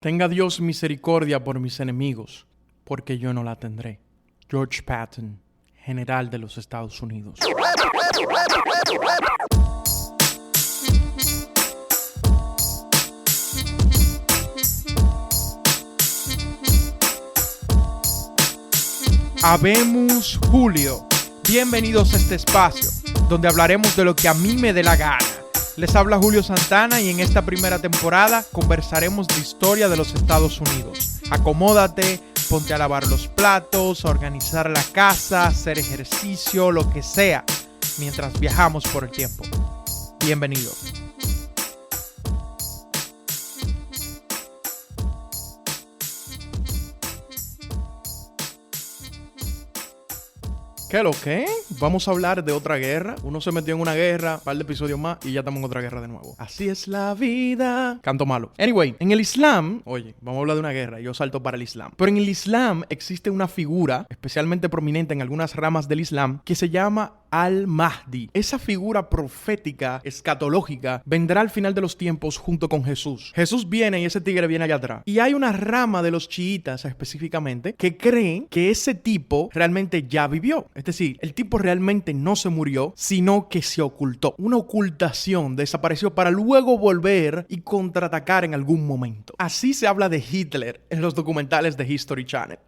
Tenga Dios misericordia por mis enemigos, porque yo no la tendré. George Patton, general de los Estados Unidos. Habemus Julio. Bienvenidos a este espacio, donde hablaremos de lo que a mí me dé la gana. Les habla Julio Santana y en esta primera temporada conversaremos de historia de los Estados Unidos. Acomódate, ponte a lavar los platos, a organizar la casa, hacer ejercicio, lo que sea, mientras viajamos por el tiempo. Bienvenido. ¿Qué lo que? Vamos a hablar de otra guerra. Uno se metió en una guerra, un par de episodios más y ya estamos en otra guerra de nuevo. Así es la vida. Canto malo. Anyway, en el Islam, oye, vamos a hablar de una guerra. Yo salto para el Islam. Pero en el Islam existe una figura especialmente prominente en algunas ramas del Islam que se llama Al-Mahdi. Esa figura profética, escatológica, vendrá al final de los tiempos junto con Jesús. Jesús viene y ese tigre viene allá atrás. Y hay una rama de los chiitas específicamente que creen que ese tipo realmente ya vivió. Es decir, el tipo realmente no se murió, sino que se ocultó. Una ocultación, desapareció para luego volver y contraatacar en algún momento. Así se habla de Hitler en los documentales de History Channel.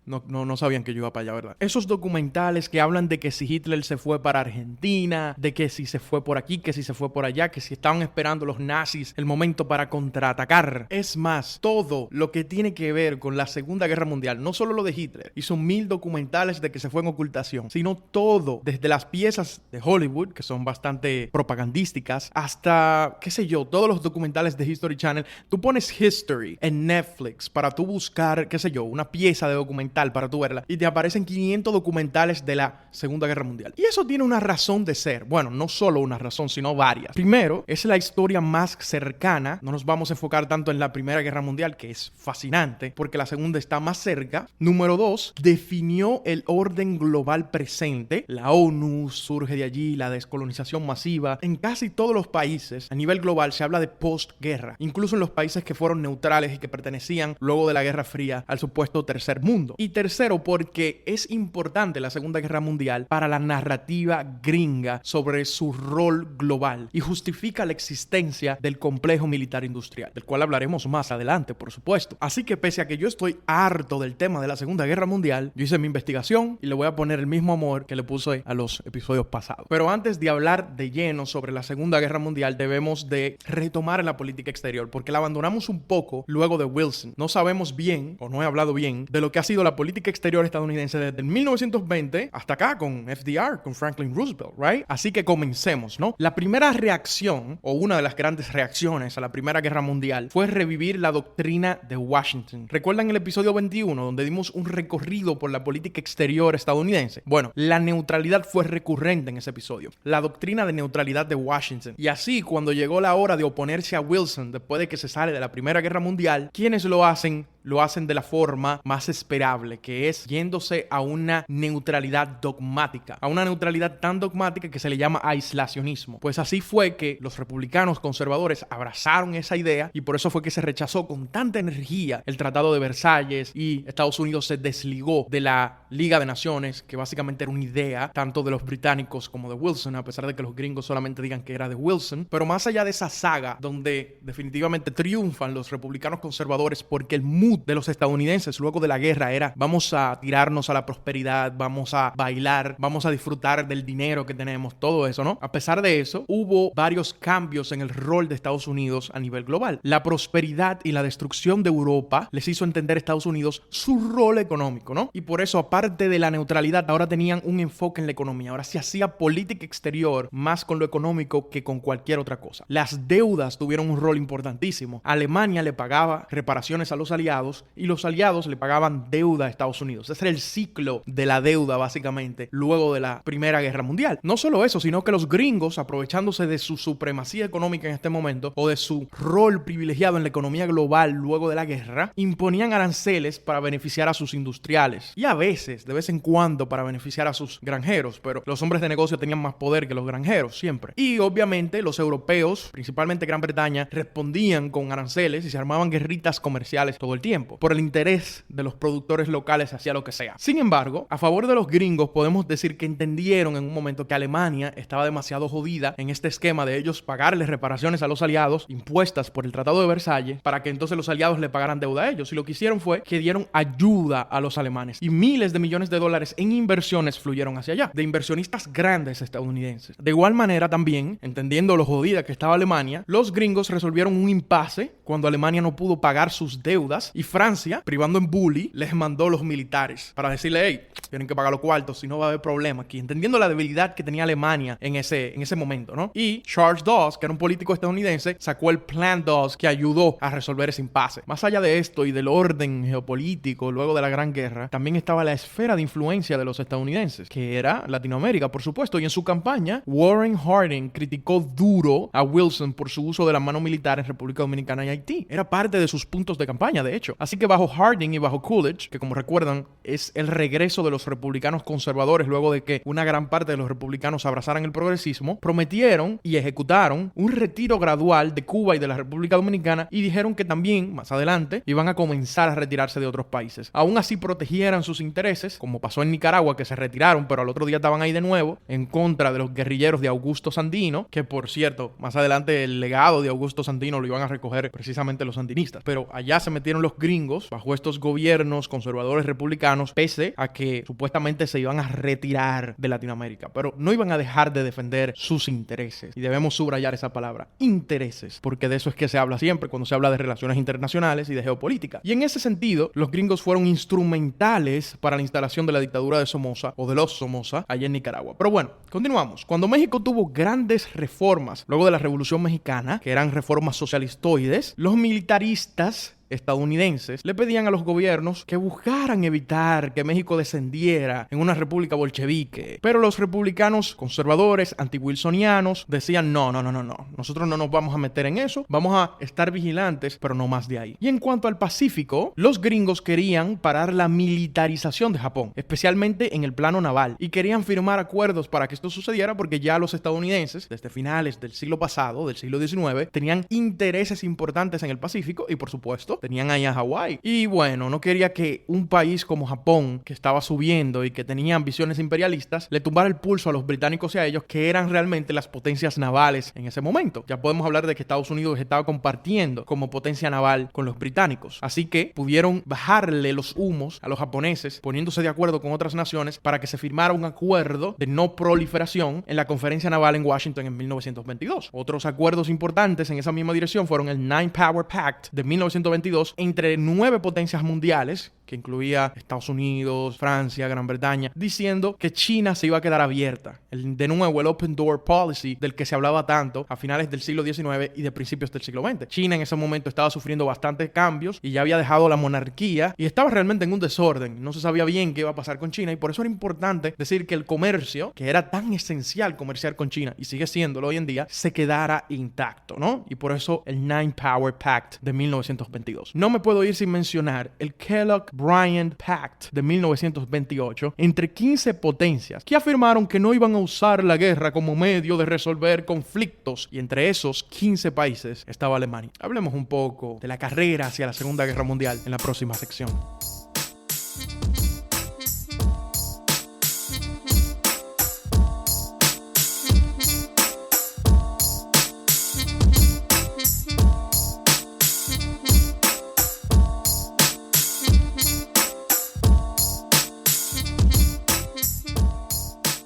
No sabían que yo iba para allá, ¿verdad? Esos documentales que hablan de que si Hitler se fue para Argentina, de que si se fue por aquí, que si se fue por allá, que si estaban esperando los nazis el momento para contraatacar. Es más, todo lo que tiene que ver con la Segunda Guerra Mundial, no solo lo de Hitler, hizo 1000 documentales de que se fue en ocultación, sino todo, desde las piezas de Hollywood, que son bastante propagandísticas, hasta, qué sé yo, todos los documentales de History Channel. Tú pones History en Netflix para tú buscar, qué sé yo, una pieza de documental para tú verla y te aparecen 500 documentales de la Segunda Guerra Mundial. Y eso tiene una razón de ser. Bueno, no solo una razón, sino varias. Primero, es la historia más cercana. No nos vamos a enfocar tanto en la Primera Guerra Mundial, que es fascinante, porque la segunda está más cerca. Número 2, definió el orden global presente. La ONU surge de allí, la descolonización masiva. En casi todos los países, a nivel global, se habla de postguerra. Incluso en los países que fueron neutrales y que pertenecían luego de la Guerra Fría al supuesto tercer mundo. Y tercero, porque es importante la Segunda Guerra Mundial para la narrativa gringa sobre su rol global y justifica la existencia del complejo militar industrial, del cual hablaremos más adelante, por supuesto. Así que pese a que yo estoy harto del tema de la Segunda Guerra Mundial, yo hice mi investigación y le voy a poner el mismo amor que le puse a los episodios pasados. Pero antes de hablar de lleno sobre la Segunda Guerra Mundial, debemos de retomar la política exterior, porque la abandonamos un poco luego de Wilson. No sabemos bien, o no he hablado bien, de lo que ha sido la política exterior estadounidense desde el 1920 hasta acá con FDR, con Franklin Roosevelt, ¿right? Así que comencemos, ¿no? La primera reacción, o una de las grandes reacciones a la Primera Guerra Mundial, fue revivir la doctrina de Washington. ¿Recuerdan el episodio 21, donde dimos un recorrido por la política exterior estadounidense? Bueno, la neutralidad fue recurrente en ese episodio. La doctrina de neutralidad de Washington. Y así, cuando llegó la hora de oponerse a Wilson, después de que se sale de la Primera Guerra Mundial, ¿quiénes lo hacen? Lo hacen de la forma más esperable, que es yéndose a una neutralidad dogmática, a una neutralidad tan dogmática que se le llama aislacionismo. Pues así fue que los republicanos conservadores abrazaron esa idea y por eso fue que se rechazó con tanta energía el Tratado de Versalles y Estados Unidos se desligó de la Liga de Naciones, que básicamente era una idea tanto de los británicos como de Wilson, a pesar de que los gringos solamente digan que era de Wilson. Pero más allá de esa saga donde definitivamente triunfan los republicanos conservadores porque el mood de los estadounidenses luego de la guerra era vamos a tirarnos a la prosperidad, vamos a bailar, vamos a disfrutar del dinero que tenemos, todo eso, ¿no? A pesar de eso, hubo varios cambios en el rol de Estados Unidos a nivel global. La prosperidad y la destrucción de Europa les hizo entender a Estados Unidos su rol económico, ¿no? Y por eso, aparte de la neutralidad, ahora tenían un enfoque en la economía. Ahora se hacía política exterior más con lo económico que con cualquier otra cosa. Las deudas tuvieron un rol importantísimo. Alemania le pagaba reparaciones a los aliados y los aliados le pagaban deuda a Estados Unidos. Ese era el ciclo de la deuda, básicamente, luego de la Primera Guerra Mundial. No solo eso, sino que los gringos, aprovechándose de su supremacía económica en este momento, o de su rol privilegiado en la economía global luego de la guerra, imponían aranceles para beneficiar a sus industriales. Y a veces veces, de vez en cuando, para beneficiar a sus granjeros, pero los hombres de negocio tenían más poder que los granjeros, siempre. Y obviamente los europeos, principalmente Gran Bretaña, respondían con aranceles y se armaban guerritas comerciales todo el tiempo. Por el interés de los productores locales hacía lo que sea. Sin embargo, a favor de los gringos podemos decir que entendieron en un momento que Alemania estaba demasiado jodida en este esquema de ellos pagarles reparaciones a los aliados impuestas por el Tratado de Versalles para que entonces los aliados le pagaran deuda a ellos. Y lo que hicieron fue que dieron ayuda a los alemanes y miles de millones de dólares en inversiones fluyeron hacia allá, de inversionistas grandes estadounidenses. De igual manera también, entendiendo lo jodida que estaba Alemania, los gringos resolvieron un impasse cuando Alemania no pudo pagar sus deudas y Francia, privando en bully, les mandó los militares para decirle, hey, tienen que pagar los cuartos, si no va a haber problema aquí, entendiendo la debilidad que tenía Alemania en ese momento, ¿no? Y Charles Dawes, que era un político estadounidense, sacó el Plan Dawes que ayudó a resolver ese impasse. Más allá de esto y del orden geopolítico luego de la Gran Guerra, también estaba la esfera de influencia de los estadounidenses, que era Latinoamérica, por supuesto, y en su campaña, Warren Harding criticó duro a Wilson por su uso de la mano militar en República Dominicana y Haití. Era parte de sus puntos de campaña, de hecho. Así que bajo Harding y bajo Coolidge, que como recuerdan, es el regreso de los republicanos conservadores luego de que una gran parte de los republicanos abrazaran el progresismo, prometieron y ejecutaron un retiro gradual de Cuba y de la República Dominicana y dijeron que también, más adelante, iban a comenzar a retirarse de otros países. Aún así protegieran sus intereses, como pasó en Nicaragua, que se retiraron, pero al otro día estaban ahí de nuevo, en contra de los guerrilleros de Augusto Sandino, que por cierto, más adelante el legado de Augusto Sandino lo iban a recoger precisamente los sandinistas. Pero allá se metieron los gringos bajo estos gobiernos conservadores republicanos, pese a que supuestamente se iban a retirar de Latinoamérica, pero no iban a dejar de defender sus intereses. Y debemos subrayar esa palabra, intereses, porque de eso es que se habla siempre cuando se habla de relaciones internacionales y de geopolítica. Y en ese sentido, los gringos fueron instrumentales para la instalación de la dictadura de Somoza o de los Somoza allá en Nicaragua. Pero bueno, continuamos. Cuando México tuvo grandes reformas luego de la Revolución Mexicana, que eran reformas socialistoides, los militaristas estadounidenses le pedían a los gobiernos que buscaran evitar que México descendiera en una república bolchevique. Pero los republicanos conservadores, anti-wilsonianos, decían no. Nosotros no nos vamos a meter en eso. Vamos a estar vigilantes, pero no más de ahí. Y en cuanto al Pacífico, los gringos querían parar la militarización de Japón, especialmente en el plano naval. Y querían firmar acuerdos para que esto sucediera porque ya los estadounidenses, desde finales del siglo pasado, del siglo XIX, tenían intereses importantes en el Pacífico y, por supuesto, tenían ahí a Hawái. Y bueno, no quería que un país como Japón, que estaba subiendo y que tenía ambiciones imperialistas, le tumbara el pulso a los británicos y a ellos, que eran realmente las potencias navales en ese momento. Ya podemos hablar de que Estados Unidos estaba compartiendo como potencia naval con los británicos. Así que pudieron bajarle los humos a los japoneses, poniéndose de acuerdo con otras naciones para que se firmara un acuerdo de no proliferación en la conferencia naval en Washington en 1922. Otros acuerdos importantes en esa misma dirección fueron el Nine Power Pact de 1922 entre 9 potencias mundiales, que incluía Estados Unidos, Francia, Gran Bretaña, diciendo que China se iba a quedar abierta. De nuevo, el Open Door Policy del que se hablaba tanto a finales del siglo XIX y de principios del siglo XX. China en ese momento estaba sufriendo bastantes cambios y ya había dejado la monarquía y estaba realmente en un desorden. No se sabía bien qué iba a pasar con China y por eso era importante decir que el comercio, que era tan esencial comerciar con China y sigue siéndolo hoy en día, se quedara intacto, ¿no? Y por eso el Nine Power Pact de 1922. No me puedo ir sin mencionar el Kellogg-Briand Pact de 1928 entre 15 potencias que afirmaron que no iban a usar la guerra como medio de resolver conflictos, y entre esos 15 países estaba Alemania. Hablemos un poco de la carrera hacia la Segunda Guerra Mundial en la próxima sección.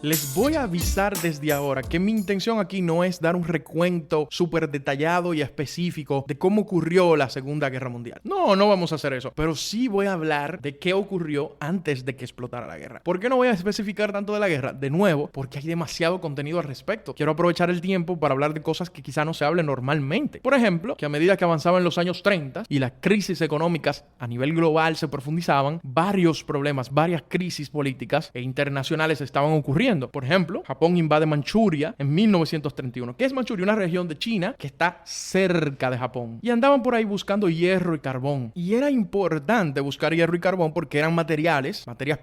Les voy a avisar desde ahora que mi intención aquí no es dar un recuento súper detallado y específico de cómo ocurrió la Segunda Guerra Mundial. No vamos a hacer eso. Pero sí voy a hablar de qué ocurrió antes de que explotara la guerra. ¿Por qué no voy a especificar tanto de la guerra? De nuevo, porque hay demasiado contenido al respecto. Quiero aprovechar el tiempo para hablar de cosas que quizá no se hablen normalmente. Por ejemplo, que a medida que avanzaban los años 30 y las crisis económicas a nivel global se profundizaban, varios problemas, varias crisis políticas e internacionales estaban ocurriendo. ocurriendo. Por ejemplo, Japón invade Manchuria en 1931. ¿Qué es Manchuria? Una región de China que está cerca de Japón. Y andaban por ahí buscando hierro y carbón. Y era importante buscar hierro y carbón porque eran materias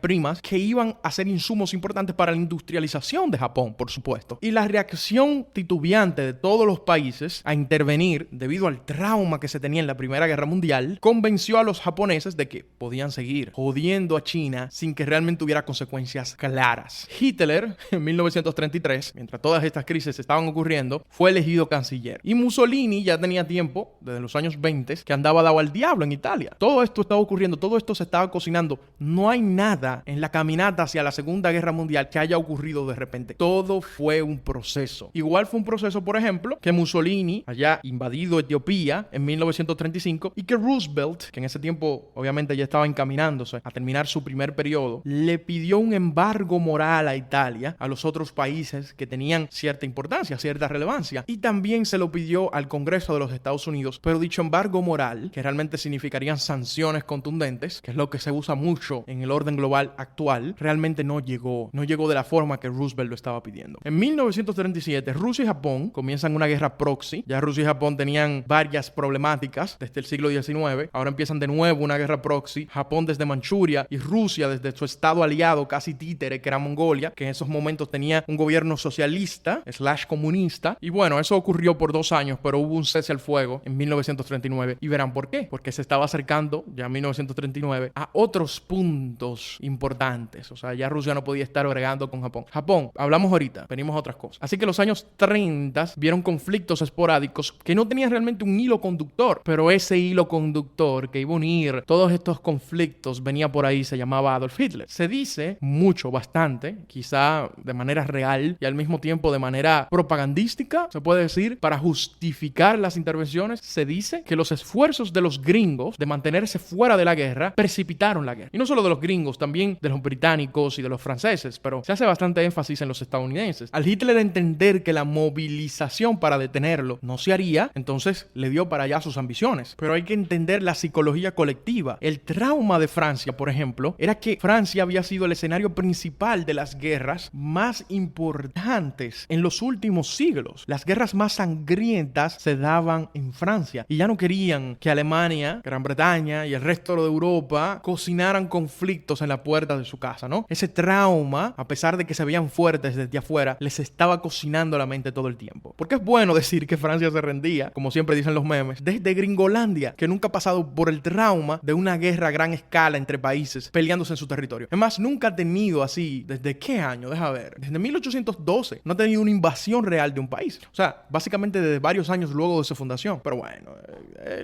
primas que iban a ser insumos importantes para la industrialización de Japón, por supuesto. Y la reacción titubeante de todos los países a intervenir debido al trauma que se tenía en la Primera Guerra Mundial convenció a los japoneses de que podían seguir jodiendo a China sin que realmente hubiera consecuencias claras. Hitler, en 1933, mientras todas estas crisis estaban ocurriendo, fue elegido canciller. Y Mussolini ya tenía tiempo, desde los años 20, que andaba dado al diablo en Italia. Todo esto estaba ocurriendo, todo esto se estaba cocinando. No hay nada en la caminata hacia la Segunda Guerra Mundial que haya ocurrido de repente. Todo fue un proceso. Igual fue un proceso, por ejemplo, que Mussolini haya invadido Etiopía en 1935 y que Roosevelt, que en ese tiempo obviamente ya estaba encaminándose a terminar su primer periodo, le pidió un embargo moral a Italia, a los otros países que tenían cierta importancia, cierta relevancia, y también se lo pidió al Congreso de los Estados Unidos, pero dicho embargo moral, que realmente significarían sanciones contundentes, que es lo que se usa mucho en el orden global actual, realmente no llegó de la forma que Roosevelt lo estaba pidiendo. En 1937, Rusia y Japón comienzan una guerra proxy. Ya Rusia y Japón tenían varias problemáticas desde el siglo XIX. Ahora empiezan de nuevo una guerra proxy. Japón desde Manchuria y Rusia desde su estado aliado casi títere, que era Mongolia, que en esos momentos tenía un gobierno socialista / comunista. Y bueno, eso ocurrió por 2 años, pero hubo un cese al fuego en 1939. Y verán por qué. Porque se estaba acercando, ya en 1939, a otros puntos importantes. O sea, ya Rusia no podía estar bregando con Japón. Japón, hablamos ahorita, venimos a otras cosas. Así que los años 30 vieron conflictos esporádicos que no tenían realmente un hilo conductor, pero ese hilo conductor que iba a unir todos estos conflictos venía por ahí, se llamaba Adolf Hitler. Se dice mucho, bastante, quizá de manera real y al mismo tiempo de manera propagandística, se puede decir, para justificar las intervenciones, se dice que los esfuerzos de los gringos de mantenerse fuera de la guerra precipitaron la guerra. Y no solo de los gringos, también de los británicos y de los franceses, pero se hace bastante énfasis en los estadounidenses. Al Hitler entender que la movilización para detenerlo no se haría, entonces le dio para allá sus ambiciones. Pero hay que entender la psicología colectiva. El trauma de Francia, por ejemplo, era que Francia había sido el escenario principal de las guerras más importantes en los últimos siglos. Las guerras más sangrientas se daban en Francia y ya no querían que Alemania, Gran Bretaña y el resto de Europa cocinaran conflictos en la puerta de su casa, ¿no? Ese trauma, a pesar de que se veían fuertes desde afuera, les estaba cocinando la mente todo el tiempo. Porque es bueno decir que Francia se rendía, como siempre dicen los memes, desde Gringolandia, que nunca ha pasado por el trauma de una guerra a gran escala entre países peleándose en su territorio. Es más, nunca ha tenido así, ¿desde qué año? Deja ver. Desde 1812 no ha tenido una invasión real de un país. O sea, básicamente desde varios años luego de su fundación. Pero bueno,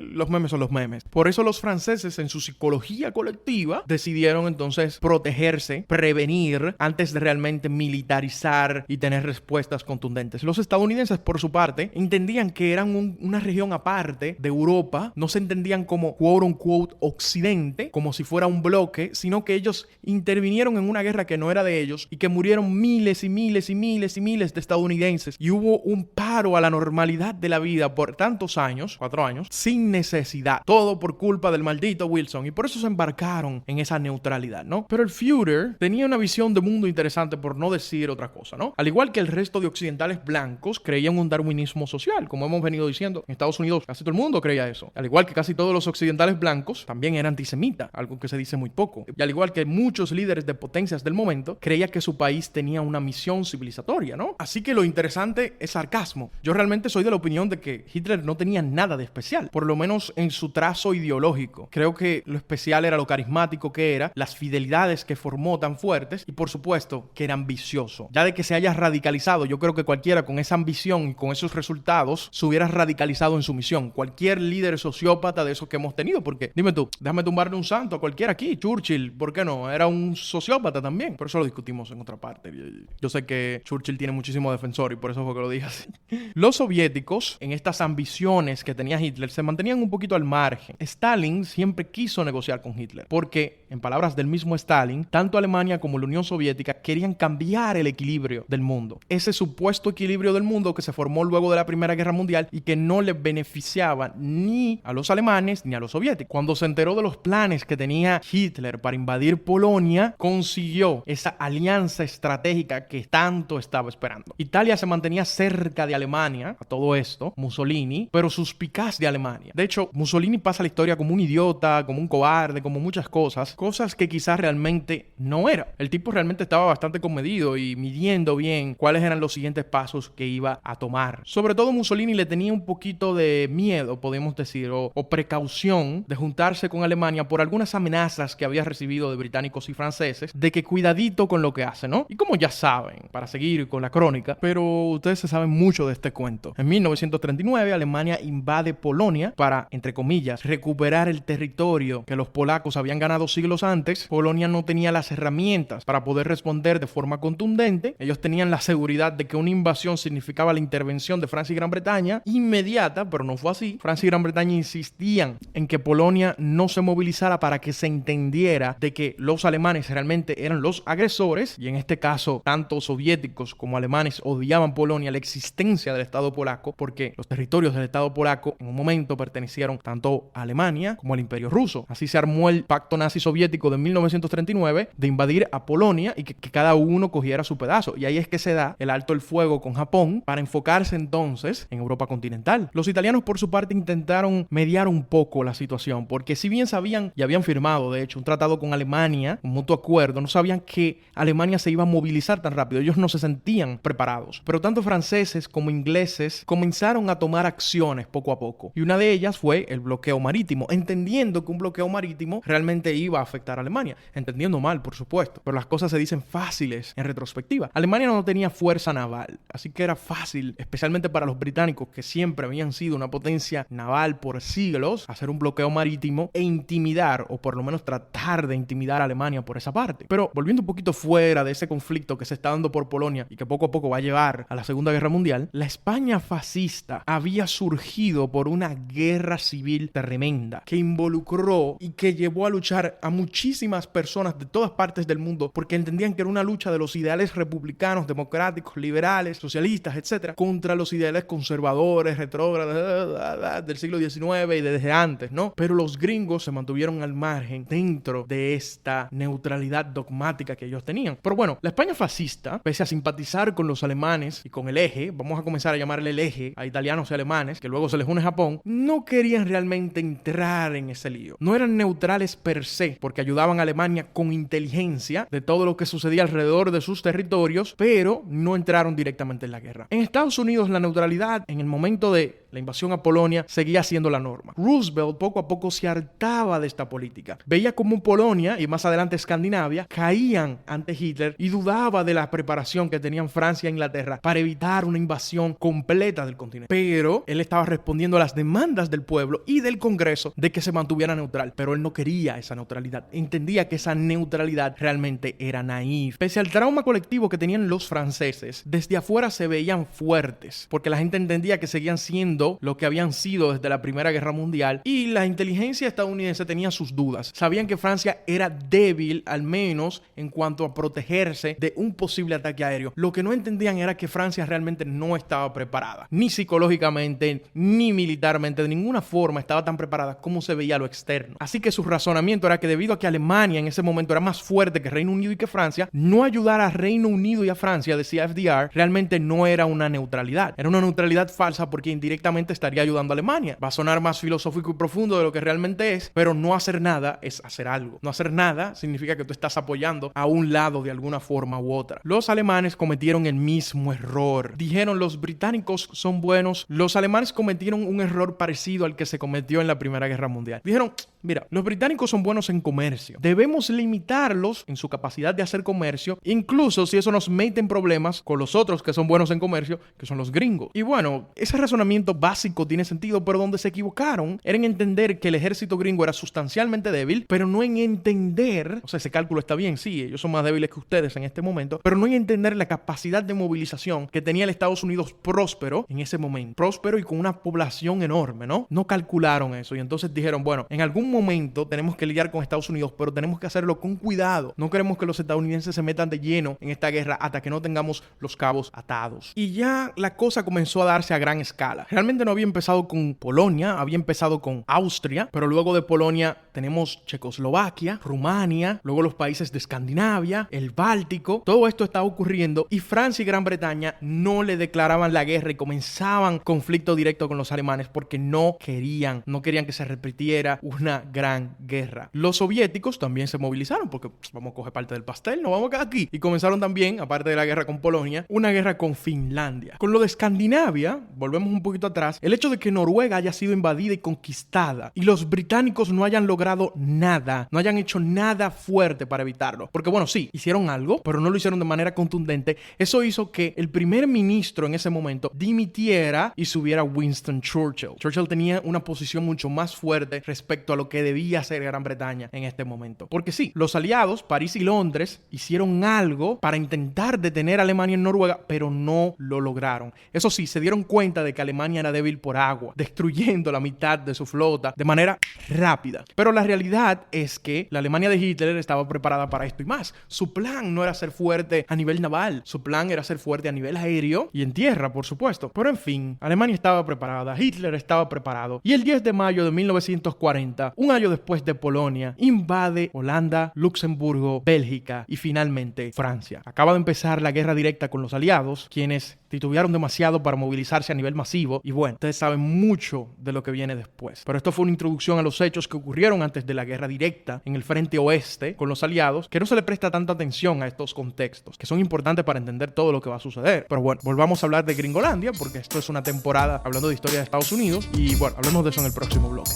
los memes son los memes. Por eso los franceses, en su psicología colectiva, decidieron entonces protegerse, prevenir, antes de realmente militarizar y tener respuestas contundentes. Los estadounidenses, por su parte, entendían que eran una región aparte de Europa, no se entendían como quote unquote occidente, como si fuera un bloque, sino que ellos intervinieron en una guerra que no era de ellos y que murieron miles y miles y miles y miles de estadounidenses y hubo un paro a la normalidad de la vida por tantos años, 4 años, sin necesidad, todo por culpa del maldito Wilson, y por eso se embarcaron en esa neutralidad, ¿no? Pero el Führer tenía una visión de mundo interesante, por no decir otra cosa, ¿no? Al igual que el resto de occidentales blancos creían un darwinismo social, como hemos venido diciendo, en Estados Unidos casi todo el mundo creía eso. Al igual que casi todos los occidentales blancos, también era antisemita, algo que se dice muy poco. Y al igual que muchos líderes de potencias del momento, creía que su país tenía una misión civilizatoria, ¿no? Así que lo interesante es sarcasmo. Yo realmente soy de la opinión de que Hitler no tenía nada de especial, por lo menos en su trazo ideológico. Creo que lo especial era lo carismático que era, las fidelidades que formó tan fuertes y por supuesto que era ambicioso. Ya de que se haya radicalizado, yo creo que cualquiera con esa ambición y con esos resultados se hubiera radicalizado en su misión. Cualquier líder sociópata de esos que hemos tenido, porque dime tú, déjame tumbarle un santo a cualquiera aquí. Churchill, ¿por qué no? Era un sociópata también. Por eso lo discutimos en otra parte. Yo sé que Churchill tiene muchísimo defensor y por eso fue que lo dije así. Los soviéticos, en estas ambiciones que tenía Hitler, se mantenían un poquito al margen. Stalin siempre quiso negociar con Hitler porque en palabras del mismo Stalin, tanto Alemania como la Unión Soviética querían cambiar el equilibrio del mundo. Ese supuesto equilibrio del mundo que se formó luego de la Primera Guerra Mundial y que no les beneficiaba ni a los alemanes ni a los soviéticos. Cuando se enteró de los planes que tenía Hitler para invadir Polonia, consiguió esa alianza estratégica que tanto estaba esperando. Italia se mantenía cerca de Alemania a todo esto, Mussolini, pero suspicaz de Alemania. De hecho, Mussolini pasa la historia como un idiota, como un cobarde, como muchas cosas que quizás realmente no era. El tipo realmente estaba bastante comedido y midiendo bien cuáles eran los siguientes pasos que iba a tomar. Sobre todo Mussolini le tenía un poquito de miedo, podemos decir, o precaución de juntarse con Alemania por algunas amenazas que había recibido de británicos y franceses de que cuidadito con lo que hace, ¿no? Y como ya saben, para seguir con la crónica, pero ustedes se saben mucho de este cuento. En 1939, Alemania invade Polonia para, entre comillas, recuperar el territorio que los polacos habían ganado siglos antes. Polonia no tenía las herramientas para poder responder de forma contundente. Ellos tenían la seguridad de que una invasión significaba la intervención de Francia y Gran Bretaña inmediata, pero no fue así. Francia y Gran Bretaña insistían en que Polonia no se movilizara para que se entendiera de que los alemanes realmente eran los agresores, y en este caso tanto soviéticos como alemanes odiaban Polonia, la existencia del Estado polaco, porque los territorios del Estado polaco en un momento pertenecieron tanto a Alemania como al Imperio Ruso. Así se armó el pacto nazi-soviético de 1939 de invadir a Polonia y que cada uno cogiera su pedazo, y ahí es que se da el alto el fuego con Japón para enfocarse entonces en Europa continental. Los italianos por su parte intentaron mediar un poco la situación, porque si bien sabían y habían firmado de hecho un tratado con Alemania, un mutuo acuerdo, no sabían que Alemania se iba a movilizar tan rápido. Ellos no se sentían preparados, pero tanto franceses como ingleses comenzaron a tomar acciones poco a poco, y una de ellas fue el bloqueo marítimo, entendiendo que un bloqueo marítimo realmente iba a afectar a Alemania, entendiendo mal por supuesto, pero las cosas se dicen fáciles en retrospectiva. Alemania no tenía fuerza naval, así que era fácil, especialmente para los británicos, que siempre habían sido una potencia naval por siglos, hacer un bloqueo marítimo e intimidar, o por lo menos tratar de intimidar a Alemania por esa parte. Pero volviendo un poquito fuera de ese conflicto que se está dando por Polonia y que poco a poco va a llevar a la Segunda Guerra Mundial, la España fascista había surgido por una guerra civil tremenda que involucró y que llevó a luchar a muchísimas personas de todas partes del mundo, porque entendían que era una lucha de los ideales republicanos, democráticos, liberales, socialistas, etcétera, contra los ideales conservadores, retrógrados del siglo XIX y desde antes, ¿no? Pero los gringos se mantuvieron al margen dentro de esta neutralidad dogmática que ellos tenían. Pero bueno, la España fascista, pese a simpatizar con los alemanes y con el eje, vamos a comenzar a llamarle el eje a italianos y alemanes, que luego se les une Japón, no querían realmente entrar en ese lío. No eran neutrales per se, porque ayudaban a Alemania con inteligencia de todo lo que sucedía alrededor de sus territorios, pero no entraron directamente en la guerra. En Estados Unidos, la neutralidad en el momento de la invasión a Polonia seguía siendo la norma. Roosevelt poco a poco se hartaba de esta política. Veía cómo Polonia y más adelante Escandinavia caían ante Hitler y dudaba de la preparación que tenían Francia e Inglaterra para evitar una invasión completa del continente. Pero él estaba respondiendo a las demandas del pueblo y del Congreso de que se mantuviera neutral. Pero él no quería esa neutralidad. Entendía que esa neutralidad realmente era naif. Pese al trauma colectivo que tenían los franceses, desde afuera se veían fuertes, porque la gente entendía que seguían siendo lo que habían sido desde la Primera Guerra Mundial, y la inteligencia estadounidense tenía sus dudas. Sabían que Francia era débil, al menos en cuanto a protegerse de un posible ataque aéreo. Lo que no entendían era que Francia realmente no estaba preparada, ni psicológicamente, ni militarmente, de ninguna forma estaba tan preparada como se veía a lo externo. Así que su razonamiento era que debido a que Alemania en ese momento era más fuerte que Reino Unido y que Francia, no ayudar a Reino Unido y a Francia, decía FDR, realmente no era una neutralidad. Era una neutralidad falsa porque indirectamente estaría ayudando a Alemania. Va a sonar más filosófico y profundo de lo que realmente es, pero no hacer nada es hacer algo. No hacer nada significa que tú estás apoyando a un lado de alguna forma u otra. Los alemanes cometieron el mismo error. Dijeron, los británicos son buenos. Los alemanes cometieron un error parecido al que se cometió en la Primera Guerra Mundial. Dijeron, mira, los británicos son buenos en comercio. Debemos limitarlos en su capacidad de hacer comercio, incluso si eso nos mete en problemas con los otros que son buenos en comercio, que son los gringos. Y bueno, ese razonamiento básico tiene sentido, pero donde se equivocaron era en entender que el ejército gringo era sustancialmente débil, pero no en entender, o sea, ese cálculo está bien, sí, ellos son más débiles que ustedes en este momento, pero no en entender la capacidad de movilización que tenía el Estados Unidos próspero en ese momento, próspero y con una población enorme, ¿no? No calcularon eso y entonces dijeron, bueno, en algún momento tenemos que lidiar con Estados Unidos, pero tenemos que hacerlo con cuidado. No queremos que los estadounidenses se metan de lleno en esta guerra hasta que no tengamos los cabos atados. Y ya la cosa comenzó a darse a gran escala. Realmente no había empezado con Polonia, había empezado con Austria, pero luego de Polonia tenemos Checoslovaquia, Rumania, luego los países de Escandinavia, el Báltico. Todo esto estaba ocurriendo y Francia y Gran Bretaña no le declaraban la guerra y comenzaban conflicto directo con los alemanes porque no querían que se repitiera una gran guerra. Los soviéticos también se movilizaron porque vamos a coger parte del pastel, no vamos a quedar aquí. Y comenzaron también, aparte de la guerra con Polonia, una guerra con Finlandia. Con lo de Escandinavia, volvemos un poquito atrás, el hecho de que Noruega haya sido invadida y conquistada y los británicos no hayan logrado nada, no hayan hecho nada fuerte para evitarlo. Porque bueno, sí, hicieron algo, pero no lo hicieron de manera contundente. Eso hizo que el primer ministro en ese momento dimitiera y subiera Winston Churchill. Churchill tenía una posición mucho más fuerte respecto a lo que debía hacer Gran Bretaña en este momento. Porque sí, los aliados, París y Londres, hicieron algo para intentar detener a Alemania en Noruega, pero no lo lograron. Eso sí, se dieron cuenta de que Alemania era débil por agua, destruyendo la mitad de su flota de manera rápida. Pero la realidad es que la Alemania de Hitler estaba preparada para esto y más. Su plan no era ser fuerte a nivel naval, su plan era ser fuerte a nivel aéreo y en tierra, por supuesto. Pero en fin, Alemania estaba preparada, Hitler estaba preparado y el 10 de mayo de 1940, un año después de Polonia, invade Holanda, Luxemburgo, Bélgica y finalmente Francia. Acaba de empezar la guerra directa con los aliados, quienes titubearon demasiado para movilizarse a nivel masivo y bueno, ustedes saben mucho de lo que viene después. Pero esto fue una introducción a los hechos que ocurrieron antes de la guerra directa en el frente oeste con los aliados, que no se le presta tanta atención a estos contextos, que son importantes para entender todo lo que va a suceder. Pero bueno, volvamos a hablar de Gringolandia, porque esto es una temporada hablando de historia de Estados Unidos y bueno, hablemos de eso en el próximo bloque.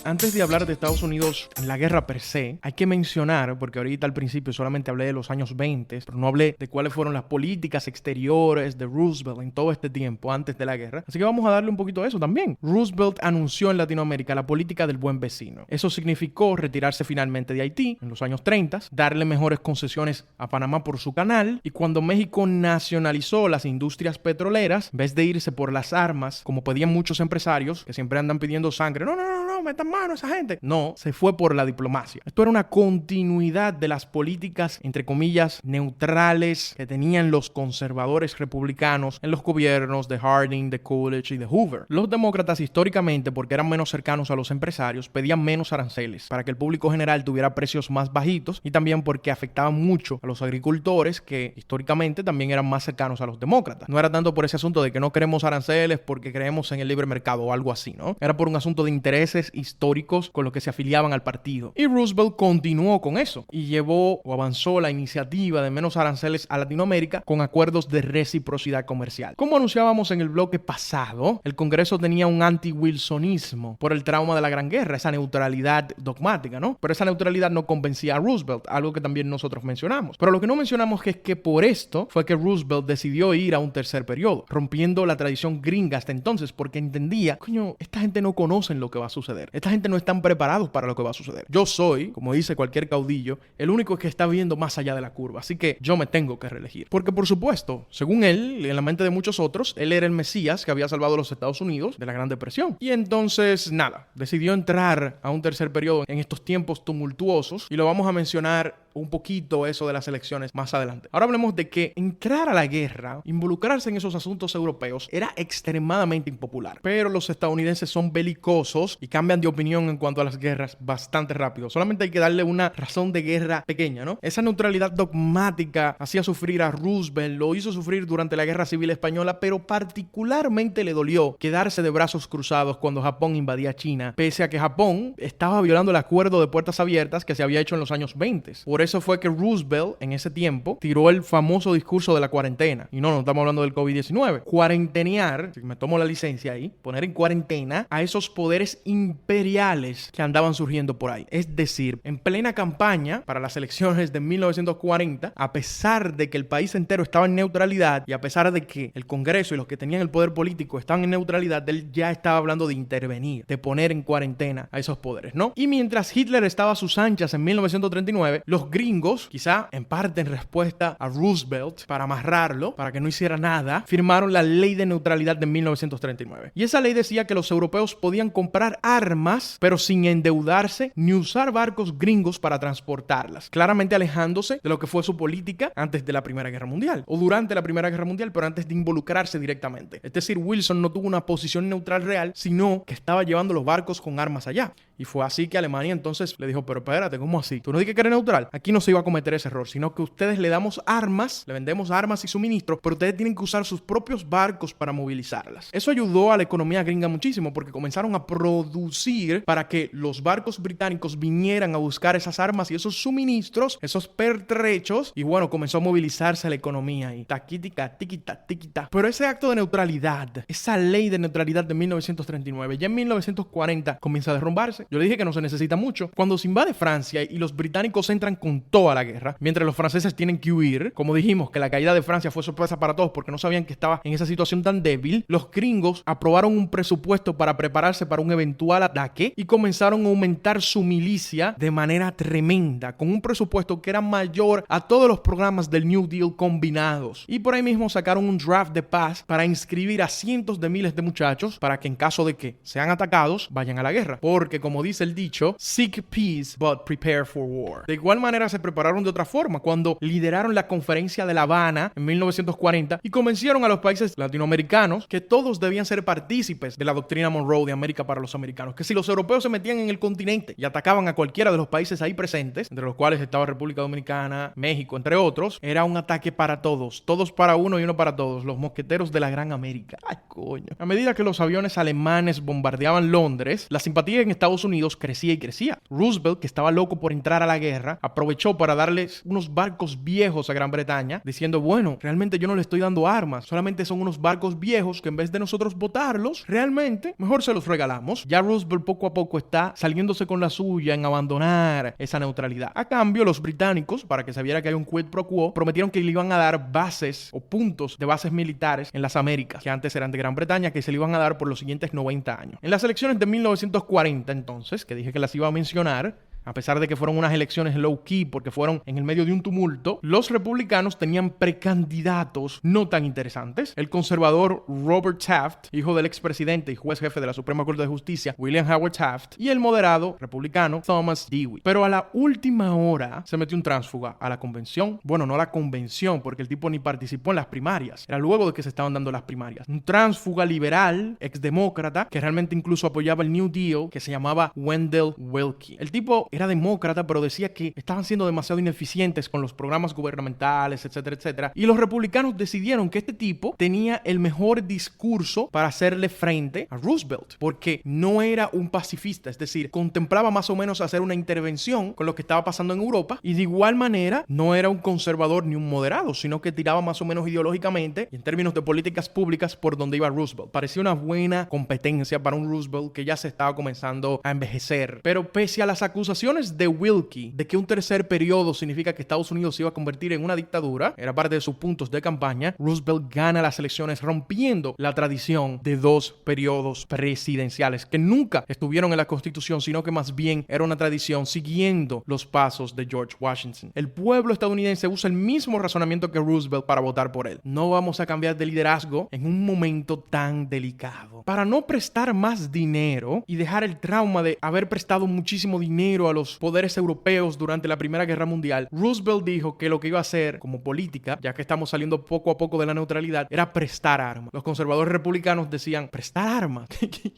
Antes de hablar de Estados Unidos en la guerra per se, hay que mencionar, porque ahorita al principio solamente hablé de los años 20, pero no hablé de cuáles fueron las políticas exteriores de Roosevelt en todo este tiempo antes de la guerra. Así que vamos a darle un poquito a eso también. Roosevelt anunció en Latinoamérica la política del buen vecino. Eso significó retirarse finalmente de Haití en los años 30, darle mejores concesiones a Panamá por su canal, y cuando México nacionalizó las industrias petroleras, en vez de irse por las armas, como pedían muchos empresarios, que siempre andan pidiendo sangre, no, metan mano a esa gente. No, se fue por la diplomacia. Esto era una continuidad de las políticas, entre comillas, neutrales que tenían los conservadores republicanos en los gobiernos de Harding, de Coolidge y de Hoover. Los demócratas, históricamente, porque eran menos cercanos a los empresarios, pedían menos aranceles para que el público general tuviera precios más bajitos y también porque afectaban mucho a los agricultores que históricamente también eran más cercanos a los demócratas. No era tanto por ese asunto de que no queremos aranceles porque creemos en el libre mercado o algo así, ¿no? Era por un asunto de intereses históricos con los que se afiliaban al partido. Y Roosevelt continuó con eso y llevó o avanzó la iniciativa de menos aranceles a Latinoamérica con acuerdos de reciprocidad comercial. Como anunciábamos en el bloque pasado, el Congreso tenía un anti-wilsonismo por el trauma de la Gran Guerra, esa neutralidad dogmática, ¿no? Pero esa neutralidad no convencía a Roosevelt, algo que también nosotros mencionamos. Pero lo que no mencionamos es que por esto fue que Roosevelt decidió ir a un tercer periodo, rompiendo la tradición gringa hasta entonces, porque entendía, coño, esta gente no conoce lo que va a suceder. Esta gente no están preparados para lo que va a suceder. Yo soy, como dice cualquier caudillo, el único que está viendo más allá de la curva. Así que yo me tengo que reelegir. Porque por supuesto, según él, y en la mente de muchos otros, él era el Mesías que había salvado a los Estados Unidos de la Gran Depresión. Y entonces, nada, decidió entrar a un tercer periodo en estos tiempos tumultuosos y lo vamos a mencionar un poquito eso de las elecciones más adelante. Ahora hablemos de que entrar a la guerra, involucrarse en esos asuntos europeos, era extremadamente impopular. Pero los estadounidenses son belicosos y cambian de opinión en cuanto a las guerras bastante rápido. Solamente hay que darle una razón de guerra pequeña, ¿no? Esa neutralidad dogmática hacía sufrir a Roosevelt, lo hizo sufrir durante la Guerra Civil Española, pero particularmente le dolió quedarse de brazos cruzados cuando Japón invadía China, pese a que Japón estaba violando el acuerdo de puertas abiertas que se había hecho en los años 20. Por eso fue que Roosevelt en ese tiempo tiró el famoso discurso de la cuarentena. Y no estamos hablando del COVID-19. Cuarentenear, si me tomo la licencia ahí, poner en cuarentena a esos poderes imperiales que andaban surgiendo por ahí. Es decir, en plena campaña para las elecciones de 1940, a pesar de que el país entero estaba en neutralidad y a pesar de que el Congreso y los que tenían el poder político estaban en neutralidad, él ya estaba hablando de intervenir, de poner en cuarentena a esos poderes, ¿no? Y mientras Hitler estaba a sus anchas en 1939, los gringos, quizá en parte en respuesta a Roosevelt, para amarrarlo, para que no hiciera nada, firmaron la Ley de Neutralidad de 1939. Y esa ley decía que los europeos podían comprar armas, pero sin endeudarse ni usar barcos gringos para transportarlas, claramente alejándose de lo que fue su política antes de la Primera Guerra Mundial, o durante la Primera Guerra Mundial, pero antes de involucrarse directamente. Es decir, Wilson no tuvo una posición neutral real, sino que estaba llevando los barcos con armas allá. Y fue así que Alemania entonces le dijo, pero espérate, ¿cómo así? ¿Tú no dices que eres neutral? Aquí no se iba a cometer ese error, sino que ustedes le damos armas, le vendemos armas y suministros, pero ustedes tienen que usar sus propios barcos para movilizarlas. Eso ayudó a la economía gringa muchísimo porque comenzaron a producir para que los barcos británicos vinieran a buscar esas armas y esos suministros, esos pertrechos, y bueno, comenzó a movilizarse la economía y taquítica, tiquita, tiquita. Pero ese acto de neutralidad, esa ley de neutralidad de 1939, ya en 1940 comienza a derrumbarse. Yo le dije que no se necesita mucho. Cuando se invade Francia y los británicos entran con toda la guerra, mientras los franceses tienen que huir, como dijimos, que la caída de Francia fue sorpresa para todos porque no sabían que estaba en esa situación tan débil, los gringos aprobaron un presupuesto para prepararse para un eventual ataque y comenzaron a aumentar su milicia de manera tremenda, con un presupuesto que era mayor a todos los programas del New Deal combinados. Y por ahí mismo sacaron un draft de paz para inscribir a cientos de miles de muchachos para que en caso de que sean atacados, vayan a la guerra. Porque como dice el dicho, seek peace but prepare for war. De igual manera se prepararon de otra forma cuando lideraron la conferencia de La Habana en 1940 y convencieron a los países latinoamericanos que todos debían ser partícipes de la doctrina Monroe de América para los americanos, que si los europeos se metían en el continente y atacaban a cualquiera de los países ahí presentes, entre los cuales estaba República Dominicana, México, entre otros, era un ataque para todos, todos para uno y uno para todos, los mosqueteros de la Gran América. Ay, coño. A medida que los aviones alemanes bombardeaban Londres, la simpatía en Estados Unidos crecía y crecía. Roosevelt, que estaba loco por entrar a la guerra, aprovechó para darles unos barcos viejos a Gran Bretaña, diciendo, bueno, realmente yo no le estoy dando armas, solamente son unos barcos viejos que en vez de nosotros botarlos, realmente mejor se los regalamos. Ya Roosevelt poco a poco está saliéndose con la suya en abandonar esa neutralidad. A cambio, los británicos, para que se viera que hay un quid pro quo, prometieron que le iban a dar bases o puntos de bases militares en las Américas, que antes eran de Gran Bretaña, que se le iban a dar por los siguientes 90 años. En las elecciones de 1940, entonces, que dije que las iba a mencionar, a pesar de que fueron unas elecciones low-key porque fueron en el medio de un tumulto, los republicanos tenían precandidatos no tan interesantes. El conservador Robert Taft, hijo del expresidente y juez jefe de la Suprema Corte de Justicia, William Howard Taft, y el moderado republicano Thomas Dewey. Pero a la última hora se metió un tránsfuga a la convención. Bueno, no a la convención, porque el tipo ni participó en las primarias. Era luego de que se estaban dando las primarias. Un tránsfuga liberal, exdemócrata, que realmente incluso apoyaba el New Deal, que se llamaba Wendell Willkie. El tipo era demócrata, pero decía que estaban siendo demasiado ineficientes con los programas gubernamentales, etcétera, etcétera. Y los republicanos decidieron que este tipo tenía el mejor discurso para hacerle frente a Roosevelt, porque no era un pacifista, es decir, contemplaba más o menos hacer una intervención con lo que estaba pasando en Europa, y de igual manera no era un conservador ni un moderado, sino que tiraba más o menos ideológicamente y en términos de políticas públicas por donde iba Roosevelt. Parecía una buena competencia para un Roosevelt que ya se estaba comenzando a envejecer. Pero pese a las acusaciones de Willkie de que un tercer periodo significa que Estados Unidos se iba a convertir en una dictadura, era parte de sus puntos de campaña, Roosevelt gana las elecciones rompiendo la tradición de dos periodos presidenciales que nunca estuvieron en la Constitución, sino que más bien era una tradición siguiendo los pasos de George Washington. El pueblo estadounidense usa el mismo razonamiento que Roosevelt para votar por él. No vamos a cambiar de liderazgo en un momento tan delicado. Para no prestar más dinero y dejar el trauma de haber prestado muchísimo dinero a los poderes europeos durante la Primera Guerra Mundial, Roosevelt dijo que lo que iba a hacer como política, ya que estamos saliendo poco a poco de la neutralidad, era prestar armas. Los conservadores republicanos decían, ¿prestar armas?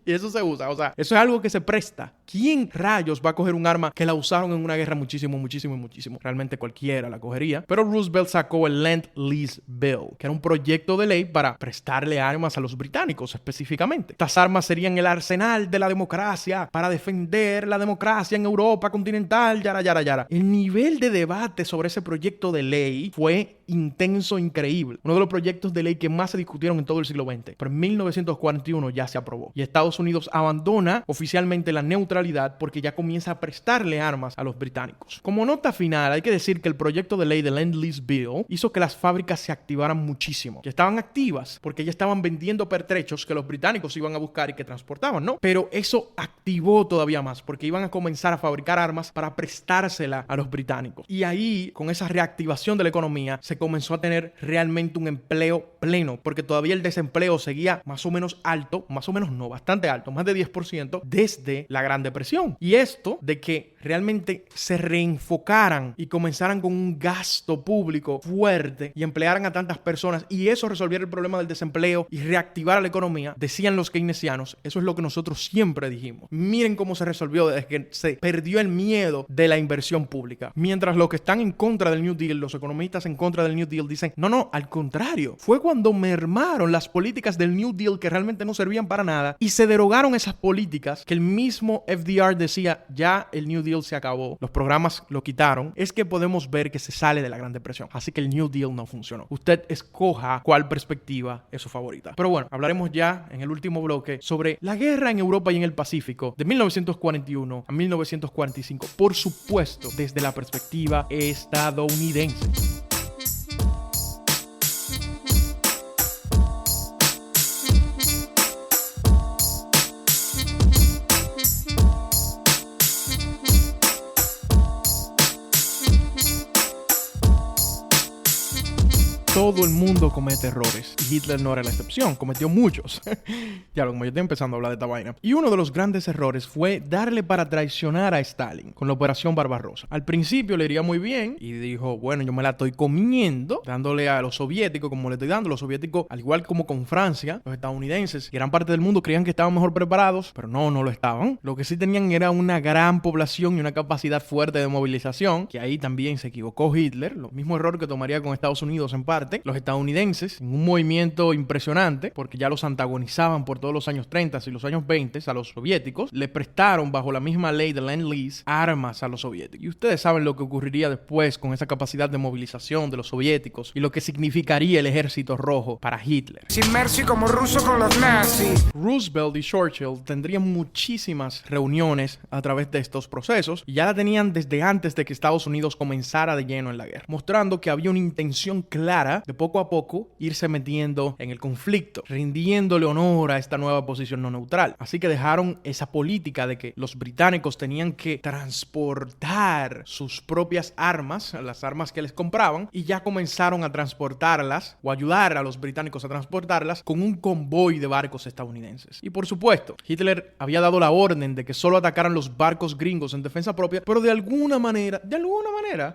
Y eso se usa, o sea, eso es algo que se presta. ¿Quién rayos va a coger un arma que la usaron en una guerra muchísimo? Realmente cualquiera la cogería. Pero Roosevelt sacó el Lend-Lease Bill, que era un proyecto de ley para prestarle armas a los británicos específicamente. Estas armas serían el arsenal de la democracia para defender la democracia en Europa mapa continental, yara, yara, yara. El nivel de debate sobre ese proyecto de ley fue intenso, increíble. Uno de los proyectos de ley que más se discutieron en todo el siglo XX. Pero en 1941 ya se aprobó. Y Estados Unidos abandona oficialmente la neutralidad porque ya comienza a prestarle armas a los británicos. Como nota final, hay que decir que el proyecto de ley de Lend-Lease Bill hizo que las fábricas se activaran muchísimo. Que estaban activas porque ya estaban vendiendo pertrechos que los británicos iban a buscar y que transportaban, ¿no? Pero eso activó todavía más porque iban a comenzar a fabricar armas para prestársela a los británicos. Y ahí, con esa reactivación de la economía, se comenzó a tener realmente un empleo pleno, porque todavía el desempleo seguía más o menos alto, más o menos no, bastante alto, más de 10% desde la Gran Depresión. Y esto de que realmente se reenfocaran y comenzaran con un gasto público fuerte y emplearan a tantas personas y eso resolviera el problema del desempleo y reactivara la economía, decían los keynesianos, eso es lo que nosotros siempre dijimos. Miren cómo se resolvió desde que se perdió el miedo de la inversión pública. Mientras los que están en contra del New Deal, los economistas en contra del New Deal dicen, no, al contrario, fue cuando mermaron las políticas del New Deal que realmente no servían para nada y se derogaron esas políticas que el mismo FDR decía, ya el New Deal se acabó, los programas lo quitaron, es que podemos ver que se sale de la Gran Depresión. Así que el New Deal no funcionó. Usted escoja cuál perspectiva es su favorita. Pero bueno, hablaremos ya en el último bloque sobre la guerra en Europa y en el Pacífico de 1941 a 1945, por supuesto, desde la perspectiva estadounidense. Todo el mundo comete errores y Hitler no era la excepción, cometió muchos. Ya, como yo estoy empezando a hablar de esta vaina. Y uno de los grandes errores fue darle para traicionar a Stalin con la Operación Barbarossa. Al principio le iría muy bien y dijo, bueno, yo me la estoy comiendo, dándole a los soviéticos como le estoy dando. Los soviéticos, al igual como con Francia, los estadounidenses, gran parte del mundo creían que estaban mejor preparados, pero no lo estaban. Lo que sí tenían era una gran población y una capacidad fuerte de movilización, que ahí también se equivocó Hitler, lo mismo error que tomaría con Estados Unidos en parte. Los estadounidenses, en un movimiento impresionante, porque ya los antagonizaban por todos los años 30 y los años 20 a los soviéticos, le prestaron bajo la misma ley de Lend-Lease armas a los soviéticos. Y ustedes saben lo que ocurriría después con esa capacidad de movilización de los soviéticos y lo que significaría el ejército rojo para Hitler. Sin mercy como ruso con los nazis. Roosevelt y Churchill tendrían muchísimas reuniones a través de estos procesos y ya la tenían desde antes de que Estados Unidos comenzara de lleno en la guerra, mostrando que había una intención clara de poco a poco irse metiendo en el conflicto, rindiéndole honor a esta nueva posición no neutral. Así que dejaron esa política de que los británicos tenían que transportar sus propias armas, las armas que les compraban, y ya comenzaron a transportarlas o ayudar a los británicos a transportarlas con un convoy de barcos estadounidenses. Y por supuesto, Hitler había dado la orden de que solo atacaran los barcos gringos en defensa propia, pero de alguna manera,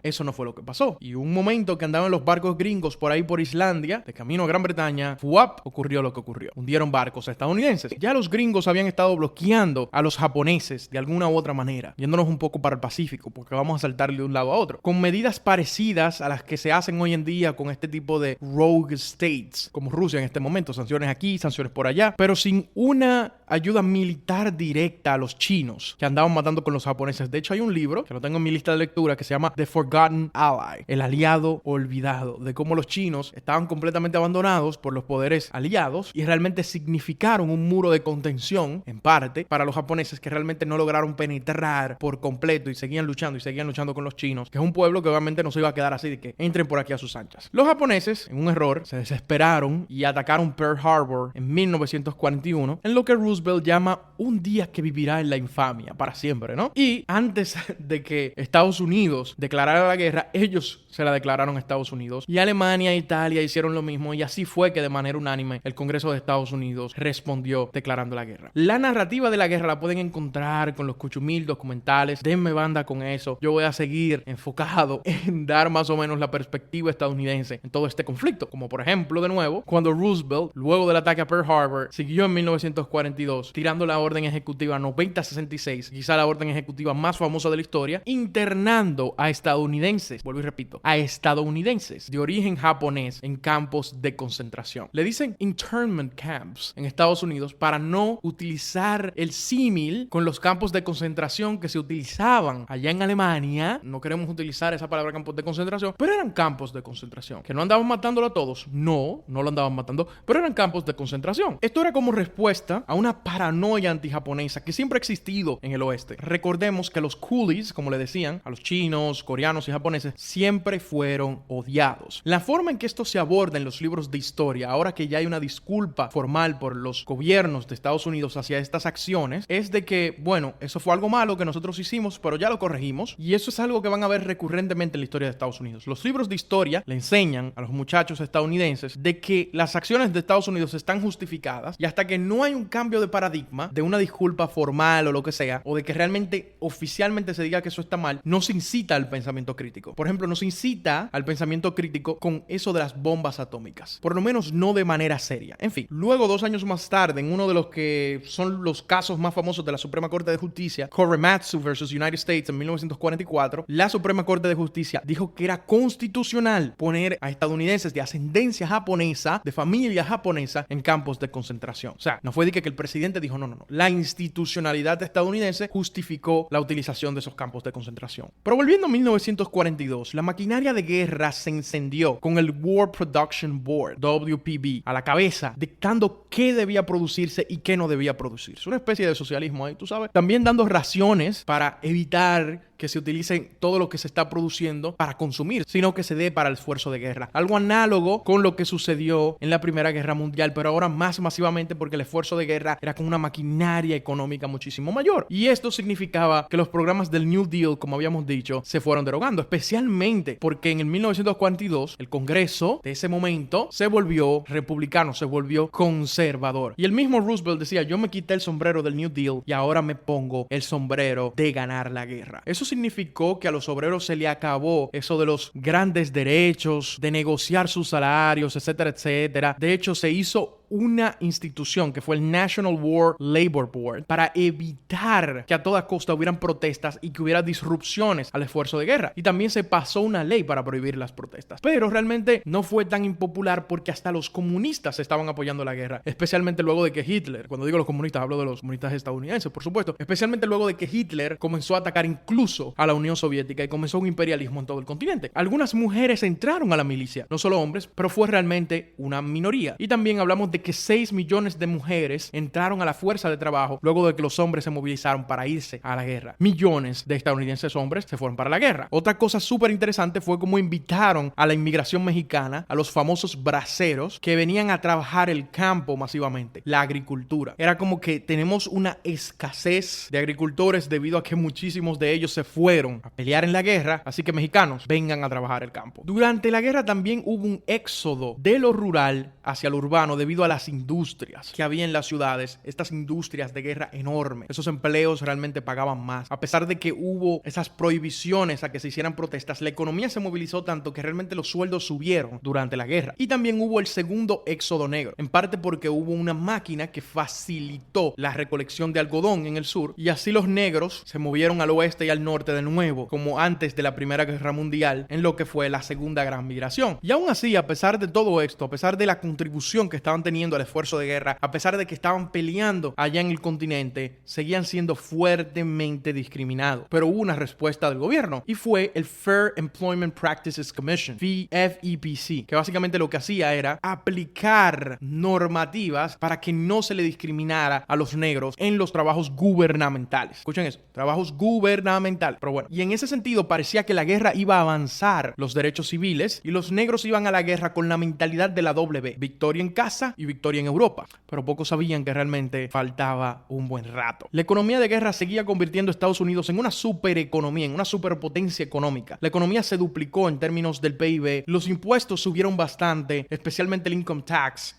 eso no fue lo que pasó. Y un momento que andaban los barcos gringos por ahí por Islandia, de camino a Gran Bretaña, ¡fuap!, ocurrió lo que ocurrió. Hundieron barcos estadounidenses. Ya los gringos habían estado bloqueando a los japoneses de alguna u otra manera, yéndonos un poco para el Pacífico, porque vamos a saltar de un lado a otro, con medidas parecidas a las que se hacen hoy en día con este tipo de rogue states, como Rusia en este momento, sanciones aquí, sanciones por allá, pero sin una ayuda militar directa a los chinos que andaban matando con los japoneses. De hecho, hay un libro que lo tengo en mi lista de lectura que se llama The Forgotten Ally, el aliado olvidado, de cómo los chinos estaban completamente abandonados por los poderes aliados y realmente significaron un muro de contención, en parte, para los japoneses que realmente no lograron penetrar por completo y seguían luchando con los chinos, que es un pueblo que obviamente no se iba a quedar así de que entren por aquí a sus anchas. Los japoneses, en un error, se desesperaron y atacaron Pearl Harbor en 1941, en lo que Roosevelt llama un día que vivirá en la infamia para siempre, ¿no? Y antes de que Estados Unidos declarara la guerra, ellos se la declararon a Estados Unidos y Alemania e Italia hicieron lo mismo y así fue que de manera unánime el Congreso de Estados Unidos respondió declarando la guerra. La narrativa de la guerra la pueden encontrar con los Cuchumil documentales, denme banda con eso. Yo voy a seguir enfocado en dar más o menos la perspectiva estadounidense en todo este conflicto, como por ejemplo, de nuevo, cuando Roosevelt, luego del ataque a Pearl Harbor, siguió en 1942 tirando la orden ejecutiva 9066, quizá la orden ejecutiva más famosa de la historia, internando a estadounidenses, vuelvo y repito, a estadounidenses de origen japonés japonés en campos de concentración. Le dicen internment camps en Estados Unidos para no utilizar el símil con los campos de concentración que se utilizaban allá en Alemania. No queremos utilizar esa palabra campos de concentración, pero eran campos de concentración. ¿Que no andaban matándolo a todos? No lo andaban matando, pero eran campos de concentración. Esto era como respuesta a una paranoia antijaponesa que siempre ha existido en el oeste. Recordemos que los coolies, como le decían a los chinos, coreanos y japoneses, siempre fueron odiados. La forma en que esto se aborda en los libros de historia, ahora que ya hay una disculpa formal por los gobiernos de Estados Unidos hacia estas acciones, es de que, bueno, eso fue algo malo que nosotros hicimos, pero ya lo corregimos, y eso es algo que van a ver recurrentemente en la historia de Estados Unidos. Los libros de historia le enseñan a los muchachos estadounidenses de que las acciones de Estados Unidos están justificadas, y hasta que no hay un cambio de paradigma, de una disculpa formal o lo que sea, o de que realmente oficialmente se diga que eso está mal, no se incita al pensamiento crítico. Por ejemplo, no se incita al pensamiento crítico con eso de las bombas atómicas, por lo menos no de manera seria. En fin, luego 2 años más tarde, en uno de los que son los casos más famosos de la Suprema Corte de Justicia, Korematsu versus United States en 1944, la Suprema Corte de Justicia dijo que era constitucional poner a estadounidenses de ascendencia japonesa, de familia japonesa, en campos de concentración. O sea, no fue de que el presidente dijo no. La institucionalidad estadounidense justificó la utilización de esos campos de concentración. Pero volviendo a 1942, la maquinaria de guerra se encendió con el War Production Board, WPB, a la cabeza, dictando qué debía producirse y qué no debía producirse. Una especie de socialismo ahí, tú sabes. También dando raciones para evitar que se utilicen todo lo que se está produciendo para consumir, sino que se dé para el esfuerzo de guerra. Algo análogo con lo que sucedió en la Primera Guerra Mundial, pero ahora más masivamente porque el esfuerzo de guerra era con una maquinaria económica muchísimo mayor. Y esto significaba que los programas del New Deal, como habíamos dicho, se fueron derogando, especialmente porque en el 1942 el Congreso de ese momento se volvió republicano, se volvió conservador. Y el mismo Roosevelt decía, yo me quité el sombrero del New Deal y ahora me pongo el sombrero de ganar la guerra. Eso significó que a los obreros se le acabó eso de los grandes derechos, de negociar sus salarios, etcétera, etcétera. De hecho, se hizo una institución que fue el National War Labor Board para evitar que a toda costa hubieran protestas y que hubiera disrupciones al esfuerzo de guerra. Y también se pasó una ley para prohibir las protestas. Pero realmente no fue tan impopular porque hasta los comunistas estaban apoyando la guerra, especialmente luego de que Hitler, cuando digo los comunistas hablo de los comunistas estadounidenses, por supuesto, especialmente luego de que Hitler comenzó a atacar incluso a la Unión Soviética y comenzó un imperialismo en todo el continente. Algunas mujeres entraron a la milicia, no solo hombres, pero fue realmente una minoría. Y también hablamos de que 6 millones de mujeres entraron a la fuerza de trabajo luego de que los hombres se movilizaron para irse a la guerra. Millones de estadounidenses hombres se fueron para la guerra. Otra cosa súper interesante fue cómo invitaron a la inmigración mexicana, a los famosos braceros que venían a trabajar el campo masivamente, la agricultura. Era como que tenemos una escasez de agricultores debido a que muchísimos de ellos se fueron a pelear en la guerra, así que mexicanos, vengan a trabajar el campo. Durante la guerra también hubo un éxodo de lo rural hacia lo urbano debido a las industrias que había en las ciudades, estas industrias de guerra enormes. Esos empleos realmente pagaban más. A pesar de que hubo esas prohibiciones a que se hicieran protestas, la economía se movilizó tanto que realmente los sueldos subieron durante la guerra. Y también hubo el segundo éxodo negro, en parte porque hubo una máquina que facilitó la recolección de algodón en el sur y así los negros se movieron al oeste y al norte de nuevo, como antes de la Primera Guerra Mundial, en lo que fue la Segunda Gran Migración. Y aún así, a pesar de todo esto, a pesar de la contribución que estaban teniendo al esfuerzo de guerra, a pesar de que estaban peleando allá en el continente, seguían siendo fuertemente discriminados. Pero hubo una respuesta del gobierno y fue el Fair Employment Practices Commission, FEPC, que básicamente lo que hacía era aplicar normativas para que no se le discriminara a los negros en los trabajos gubernamentales. Escuchen eso, trabajos gubernamentales. Pero bueno, y en ese sentido parecía que la guerra iba a avanzar los derechos civiles y los negros iban a la guerra con la mentalidad de la doble B, victoria en casa y victoria en Europa, pero pocos sabían que realmente faltaba un buen rato. La economía de guerra seguía convirtiendo a Estados Unidos en una supereconomía, en una superpotencia económica. La economía se duplicó en términos del PIB, los impuestos subieron bastante, especialmente el income tax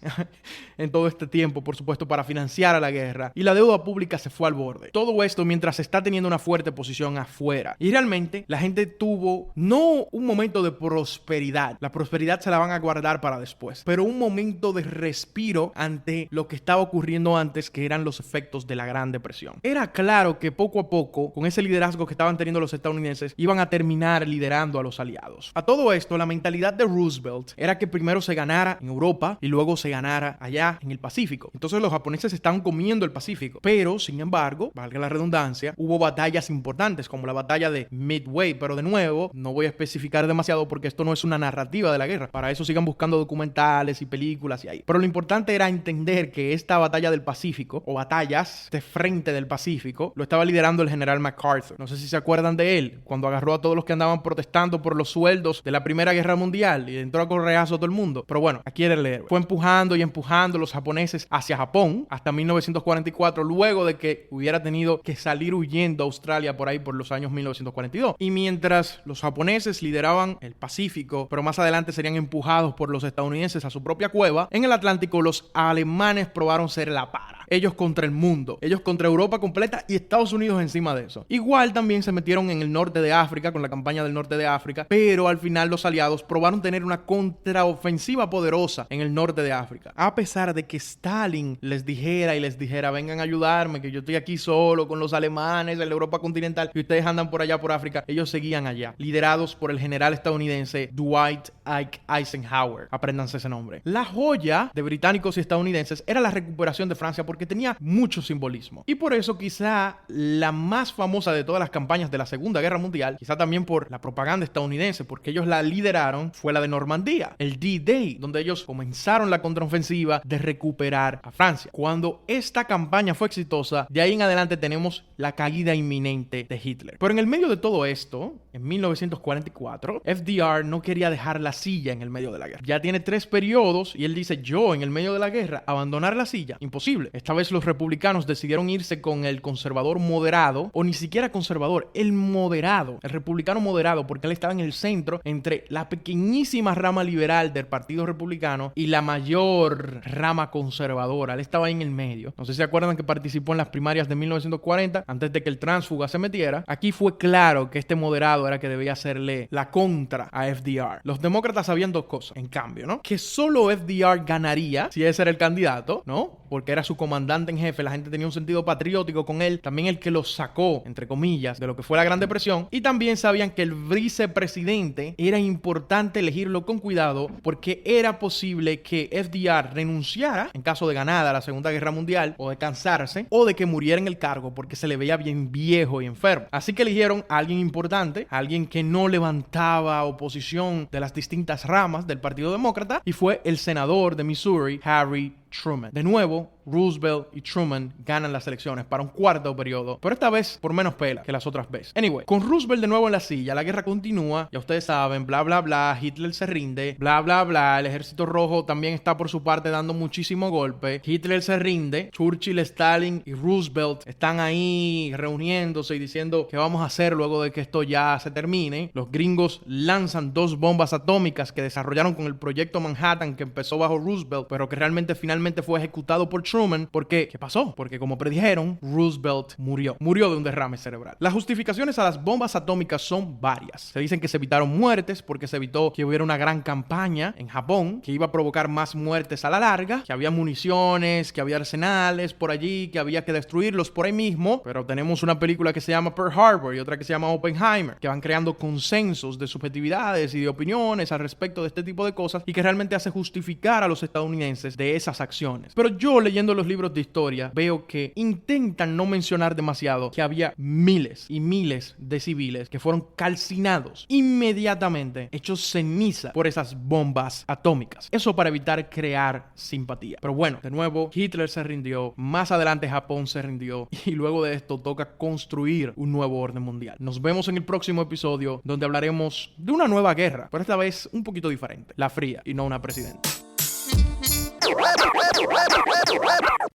en todo este tiempo, por supuesto, para financiar a la guerra, y la deuda pública se fue al borde. Todo esto mientras se está teniendo una fuerte posición afuera. Y realmente la gente tuvo no un momento de prosperidad, la prosperidad se la van a guardar para después, pero un momento de respiro respiro ante lo que estaba ocurriendo antes, que eran los efectos de la Gran Depresión. Era claro que poco a poco, con ese liderazgo que estaban teniendo los estadounidenses, iban a terminar liderando a los aliados. A todo esto, la mentalidad de Roosevelt era que primero se ganara en Europa y luego se ganara allá en el Pacífico. Entonces los japoneses estaban comiendo el Pacífico. Pero, sin embargo, valga la redundancia, hubo batallas importantes como la batalla de Midway. Pero de nuevo, no voy a especificar demasiado porque esto no es una narrativa de la guerra. Para eso sigan buscando documentales y películas y ahí. Pero lo importante era entender que esta batalla del Pacífico, o batallas de frente del Pacífico, lo estaba liderando el general MacArthur. No sé si se acuerdan de él, cuando agarró a todos los que andaban protestando por los sueldos de la Primera Guerra Mundial y entró a correazo a todo el mundo. Pero bueno, aquí era el héroe. Fue empujando y empujando los japoneses hacia Japón hasta 1944, luego de que hubiera tenido que salir huyendo a Australia por ahí por los años 1942. Y mientras los japoneses lideraban el Pacífico, pero más adelante serían empujados por los estadounidenses a su propia cueva, en el Atlántico los alemanes probaron ser la para. Ellos contra el mundo, ellos contra Europa completa y Estados Unidos encima de eso. Igual también se metieron en el norte de África con la campaña del norte de África, pero al final los aliados probaron tener una contraofensiva poderosa en el norte de África. A pesar de que Stalin les dijera vengan a ayudarme, que yo estoy aquí solo con los alemanes en la Europa continental y ustedes andan por allá por África, ellos seguían allá, liderados por el general estadounidense Dwight Eisenhower. Apréndanse ese nombre. La joya de británicos y estadounidenses era la recuperación de Francia porque tenía mucho simbolismo. Y por eso quizá la más famosa de todas las campañas de la Segunda Guerra Mundial, quizá también por la propaganda estadounidense, porque ellos la lideraron, fue la de Normandía, el D-Day, donde ellos comenzaron la contraofensiva de recuperar a Francia. Cuando esta campaña fue exitosa, de ahí en adelante tenemos la caída inminente de Hitler. Pero en el medio de todo esto, en 1944, FDR no quería dejar la silla en el medio de la guerra. Ya tiene 3 periodos y él dice, yo en el medio de la guerra, abandonar la silla, imposible. Esta vez los republicanos decidieron irse con el conservador moderado, o ni siquiera conservador, el moderado, el republicano moderado, porque él estaba en el centro entre la pequeñísima rama liberal del Partido Republicano y la mayor rama conservadora. Él estaba ahí en el medio. No sé si se acuerdan que participó en las primarias de 1940, antes de que el tránsfuga se metiera. Aquí fue claro que este moderado era que debía hacerle la contra a FDR. Los demócratas sabían 2 cosas, en cambio, ¿no? Que solo FDR ganaría si ese era el candidato, ¿no? Porque era su comandante en jefe, la gente tenía un sentido patriótico con él, también el que lo sacó, entre comillas, de lo que fue la Gran Depresión, y también sabían que el vicepresidente era importante elegirlo con cuidado porque era posible que FDR renunciara en caso de ganada la Segunda Guerra Mundial, o de cansarse, o de que muriera en el cargo porque se le veía bien viejo y enfermo. Así que eligieron a alguien importante, a alguien que no levantaba oposición de las distintas ramas del Partido Demócrata, y fue el senador de Missouri, Harry Truman. De nuevo, Roosevelt y Truman ganan las elecciones para un 4º periodo, pero esta vez por menos pela que las otras veces. Anyway, con Roosevelt de nuevo en la silla, la guerra continúa, ya ustedes saben, bla bla bla, Hitler se rinde, bla bla bla, el ejército rojo también está por su parte dando muchísimo golpe, Hitler se rinde, Churchill, Stalin y Roosevelt están ahí reuniéndose y diciendo qué vamos a hacer luego de que esto ya se termine. Los gringos lanzan 2 bombas atómicas que desarrollaron con el proyecto Manhattan, que empezó bajo Roosevelt, pero que realmente finalmente fue ejecutado por Truman. Porque, ¿qué pasó? Porque como predijeron, Roosevelt murió de un derrame cerebral. Las justificaciones a las bombas atómicas son varias. Se dicen que se evitaron muertes porque se evitó que hubiera una gran campaña en Japón que iba a provocar más muertes a la larga, que había municiones, que había arsenales por allí, que había que destruirlos por ahí mismo. Pero tenemos una película que se llama Pearl Harbor y otra que se llama Oppenheimer, que van creando consensos de subjetividades y de opiniones al respecto de este tipo de cosas, y que realmente hace justificar a los estadounidenses de esas acciones. Pero yo, leyendo los libros de historia, veo que intentan no mencionar demasiado que había miles y miles de civiles que fueron calcinados inmediatamente, hechos ceniza por esas bombas atómicas. Eso para evitar crear simpatía. Pero bueno, de nuevo, Hitler se rindió, más adelante Japón se rindió, y luego de esto toca construir un nuevo orden mundial. Nos vemos en el próximo episodio, donde hablaremos de una nueva guerra, pero esta vez un poquito diferente, la fría y no una presidenta.